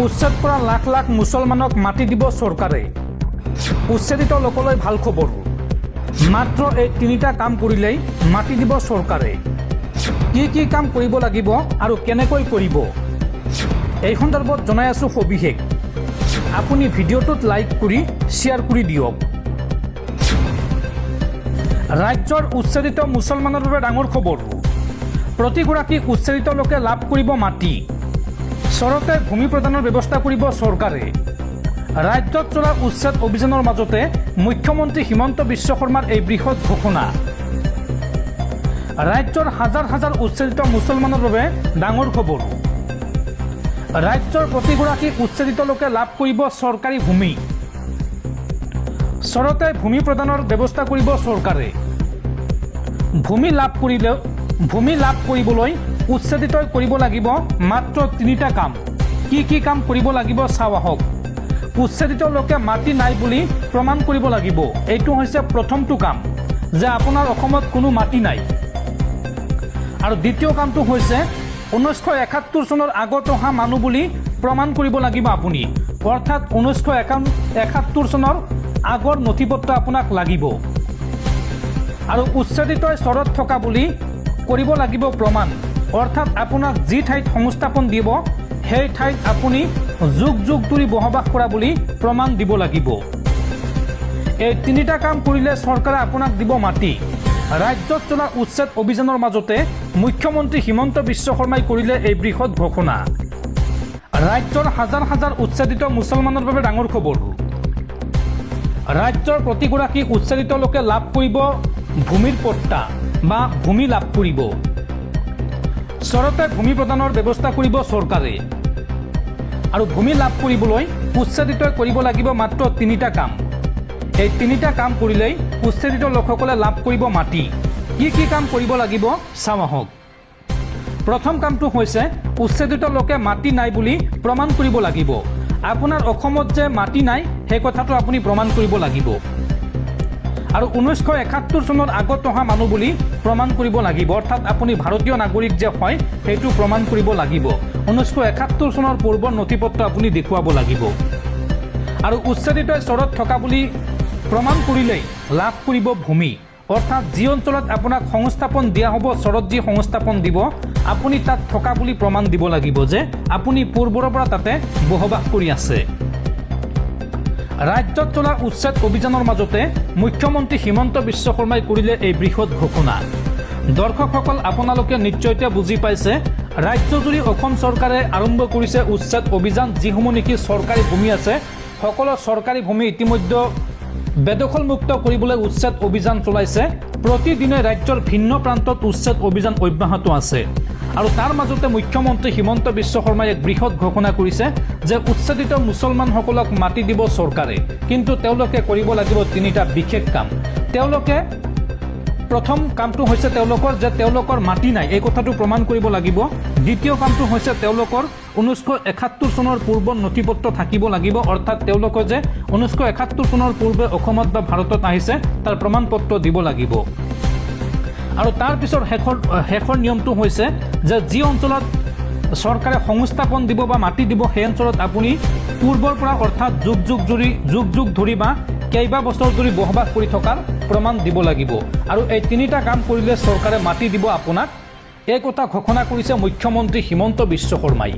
উচ্ছেদ কৰা লাখ লাখ মুছলমানক মাটি দিব চৰকাৰে। উচ্ছেদিত লোকলৈ ভাল খবৰ, মাত্ৰ এই তিনিটা কাম কৰিলেই মাটি দিব চৰকাৰে। কি কি কাম কৰিব লাগিব আৰু কেনেকৈ কৰিব, এই সন্দৰ্ভত জনাই আছোঁ সবিশেষ। আপুনি ভিডিঅ'টোত লাইক কৰি শ্বেয়াৰ কৰি দিয়ক। ৰাজ্যৰ উচ্ছেদিত মুছলমানৰ বাবে ডাঙৰ খবৰ, প্ৰতিগৰাকী উচ্ছেদিত লোকে লাভ কৰিব মাটি। চৰতে ভূমি প্ৰদানৰ ব্যৱস্থা কৰিব চৰকাৰে। ৰাজ্যত চলা উচ্ছেদ অভিযানৰ মাজতে মুখ্যমন্ত্ৰী হিমন্ত বিশ্ব শৰ্মাৰ এই বৃহৎ ঘোষণা। ৰাজ্যৰ হাজাৰ হাজাৰ উচ্ছেদিত মুছলমানৰ বাবে ডাঙৰ খবৰ। ৰাজ্যৰ প্ৰতিগৰাকী উচ্ছেদিত লোকে লাভ কৰিব চৰকাৰী ভূমি। চৰতে ভূমি প্ৰদানৰ ব্যৱস্থা কৰিব চৰকাৰে। ভূমি লাভ কৰিবলৈ উচ্ছেদিতই কৰিব লাগিব মাত্ৰ তিনিটা কাম। কি কি কাম কৰিব লাগিব চাওঁ আহক। উচ্ছেদিত লোকে মাটি নাই বুলি প্ৰমাণ কৰিব লাগিব। এইটো হৈছে প্ৰথমটো কাম, যে আপোনাৰ অসমত কোনো মাটি নাই। আৰু দ্বিতীয় কামটো হৈছে 1971 চনৰ আগত অহা মানুহ বুলি প্ৰমাণ কৰিব লাগিব আপুনি। অৰ্থাৎ 1971 চনৰ আগৰ নথি পত্ৰ আপোনাক লাগিব। আৰু উচ্ছেদিতই চৰত থকা বুলি কৰিব লাগিব প্ৰমাণ। অৰ্থাৎ আপোনাক যি ঠাইত সংস্থাপন দিব সেই ঠাইত আপুনি যুগ যুগ ধৰি বসবাস কৰা বুলি প্ৰমাণ দিব লাগিব। এই তিনিটা কাম কৰিলে চৰকাৰে আপোনাক দিব মাটি। ৰাজ্যত চলা উচ্ছেদ অভিযানৰ মাজতে মুখ্যমন্ত্ৰী হিমন্ত বিশ্ব শৰ্মাই কৰিলে এই বৃহৎ ঘোষণা। ৰাজ্যৰ হাজাৰ হাজাৰ উচ্ছেদিত মুছলমানৰ বাবে ডাঙৰ খবৰ। ৰাজ্যৰ প্ৰতিগৰাকী উচ্ছেদিত লোকে লাভ কৰিব ভূমিৰ পট্টা বা ভূমি লাভ কৰিব। চৰতে ভূমি প্ৰদানৰ ব্যৱস্থা কৰিব চৰকাৰে। আৰু ভূমি লাভ কৰিবলৈ উচ্ছেদিতই কৰিব লাগিব মাত্ৰ তিনিটা কাম। এই তিনিটা কাম কৰিলেই উচ্ছেদিত লোকসকলে লাভ কৰিব মাটি। কি কি কাম কৰিব লাগিব চাওঁ আহক। প্ৰথম কামটো হৈছে উচ্ছেদিত লোকে মাটি নাই বুলি প্ৰমাণ কৰিব লাগিব। আপোনাৰ অসমত যে মাটি নাই সেই কথাটো আপুনি প্ৰমাণ কৰিব লাগিব। আৰু 1971 চনৰ আগত অহা মানুহ বুলি প্ৰমাণ কৰিব লাগিব। অৰ্থাৎ আপুনি ভাৰতীয় নাগৰিক যে হয় সেইটো প্ৰমাণ কৰিব লাগিব। 1971 চনৰ পূৰ্বৰ নথি পত্ৰ আপুনি দেখুৱাব লাগিব। আৰু উচ্ছেদিতই চৰত থকা বুলি প্ৰমাণ কৰিলেই লাভ কৰিব ভূমি। অৰ্থাৎ যি অঞ্চলত আপোনাক সংস্থাপন দিয়া হ'ব, চৰত যি সংস্থাপন দিব আপুনি তাত থকা বুলি প্ৰমাণ দিব লাগিব যে আপুনি পূৰ্বৰ পৰা তাতে বসবাস কৰি আছে। ৰাজ্যত চলা উচ্ছেদ অভিযানৰ মাজতে মুখ্যমন্ত্ৰী হিমন্ত বিশ্ব শৰ্মাই কৰিলে এই বৃহৎ ঘোষণা। দৰ্শকসকল, আপোনালোকে নিশ্চয়তে বুজি পাইছে, ৰাজ্যজুৰি অসম চৰকাৰে আৰম্ভ কৰিছে উচ্ছেদ অভিযান। যিসমূহ নেকি চৰকাৰী ভূমি আছে সকলো চৰকাৰী ভূমি ইতিমধ্যে বেদখলমুক্ত কৰিবলৈ উচ্ছেদ অভিযান চলাইছে। প্ৰতিদিনে ৰাজ্যৰ ভিন্ন প্ৰান্তত উচ্ছেদ অভিযান অব্যাহত আছে। আৰু তাৰ মাজতে মুখ্যমন্ত্ৰী হিমন্ত বিশ্ব শৰ্মাই এক বৃহৎ ঘোষণা কৰিছে যে উচ্ছেদিত মুছলমানসকলক মাটি দিব চৰকাৰে। কিন্তু তেওঁলোকে কৰিব লাগিব তিনিটা বিশেষ কাম। তেওঁলোকে প্ৰথম কামটো হৈছে তেওঁলোকৰ মাটি নাই এই কথাটো প্ৰমাণ কৰিব লাগিব। দ্বিতীয় কামটো হৈছে তেওঁলোকৰ 1971 চনৰ পূৰ্বৰ নথি পত্ৰ থাকিব লাগিব। অৰ্থাৎ তেওঁলোকে যে 1971 চনৰ পূৰ্বে অসমত বা ভাৰতত আহিছে তাৰ প্ৰমাণ পত্ৰ দিব লাগিব। আৰু তাৰপিছত শেষৰ নিয়মটো হৈছে যে যি অঞ্চলত চৰকাৰে সংস্থাপন দিব বা মাটি দিব সেই অঞ্চলত আপুনি পূৰ্বৰ পৰা অৰ্থাৎ যুগ যুগ ধৰি বা কেইবা বছৰ ধৰি বসবাস কৰি থকাৰ প্ৰমাণ দিব লাগিব। আৰু এই তিনিটা কাম কৰিলে চৰকাৰে মাটি দিব আপোনাক। এই কথা ঘোষণা কৰিছে মুখ্যমন্ত্ৰী হিমন্ত বিশ্ব শৰ্মাই।